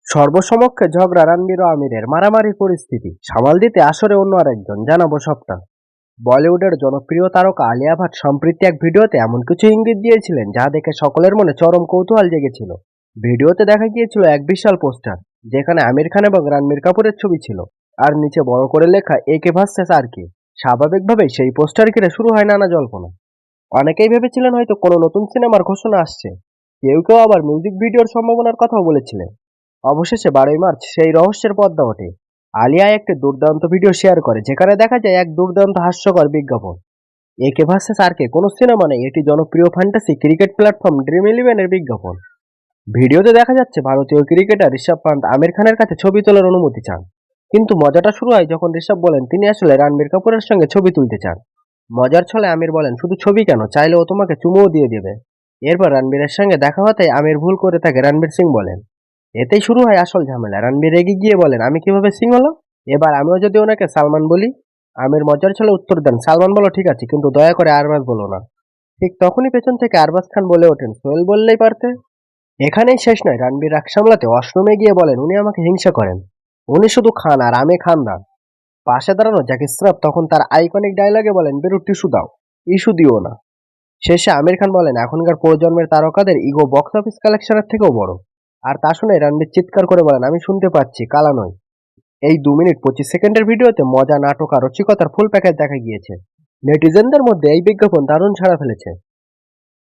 সর্বসমক্ষে ঝগড়া রণবীর ও আমিরের মারামারি পরিস্থিতি সামাল দিতে আসরে অন্য আরেকজন, জানাবো সবটা। বলিউডের জনপ্রিয় তারকা আলিয়া ভাট সম্প্রতি এক ভিডিওতে এমন কিছু ইঙ্গিত দিয়েছিলেন যা দেখে সকলের মনে চরম কৌতূহল জেগেছিল। ভিডিওতে দেখা গিয়েছিল এক বিশাল পোস্টার, যেখানে আমির খান এবং রণবীর কাপুরের ছবি ছিল, আর নিচে বড় করে লেখা একে ভার্সেস আর কে। স্বাভাবিকভাবেই সেই পোস্টার ঘিরে শুরু হয় নানা জল্পনা। অনেকেই ভেবেছিলেন হয়তো কোনো নতুন সিনেমার ঘোষণা আসছে, কেউ কেউ আবার মিউজিক ভিডিওর সম্ভাবনার কথাও বলেছিলেন। অবশেষে 12ই মার্চ সেই রহস্যের পর্দা ওঠে। আলিয়া একটি দুর্দান্ত ভিডিও শেয়ার করে, যেখানে দেখা যায় এক দুর্দান্ত হাস্যকর বিজ্ঞাপন। একে ভার্সেস আর কে কোনো সিনেমা নেই, এটি জনপ্রিয় ফ্যান্টাসি ক্রিকেট প্ল্যাটফর্ম ড্রিম ইলেভেনের বিজ্ঞাপন। ভিডিওতে দেখা যাচ্ছে ভারতীয় ক্রিকেটার ঋষভ পান্ত আমির খানের কাছে ছবি তোলার অনুমতি চান, কিন্তু মজাটা শুরু হয় যখন ঋষভ বলেন তিনি আসলে রণবীর কাপুরের সঙ্গে ছবি তুলতে চান। মজার ছলে আমির বলেন, শুধু ছবি কেন, চাইলেও তোমাকে চুমুও দিয়ে দেবে। এরপর রণবীরের সঙ্গে দেখা হতেই আমির ভুল করে তাকে রণবীর সিং বলেন। এতেই শুরু হয় আসল ঝামেলা। রণবীর রেগে গিয়ে বলেন, আমি কিভাবে সিং হলাম, এবার আমিও যদি ওনাকে সালমান বলি। আমির মজার ছলে উত্তর দেন, সালমান বলো ঠিক আছে, কিন্তু দয়া করে আরবাজ বলো না। ঠিক তখনই পেছন থেকে আরবাজ খান বলে ওঠেন, সোহেল বললেই পারতে। এখানেই শেষ নয়, রণবীর রাগ সামলাতে ওয়াশরুমে গিয়ে বলেন উনি আমাকে হিংসা করেন, উনি শুধু খান আর আমি খানদান। পাশে দাঁড়ানো জ্যাকি শ্রফ তখন তার আইকনিক ডায়লগে বলেন, বেরু টিস্যু দাও, ইস্যু দিও না। শেষে আমির খান বলেন, এখনকার প্রজন্মের তারকাদের ইগো বক্স অফিস কালেকশনের থেকেও বড়। আর তা শুনে রণবীর চিৎকার করে বলেন, আমি শুনতে পাচ্ছি, কালা নয়। এই 2 মিনিট 25 সেকেন্ডের ভিডিওতে মজা, নাটক আর রসিকতার ফুল প্যাকেজ দেখা গিয়েছে। নেটিজেনদের মধ্যে এই বিজ্ঞাপন দারুণ সাড়া ফেলেছে।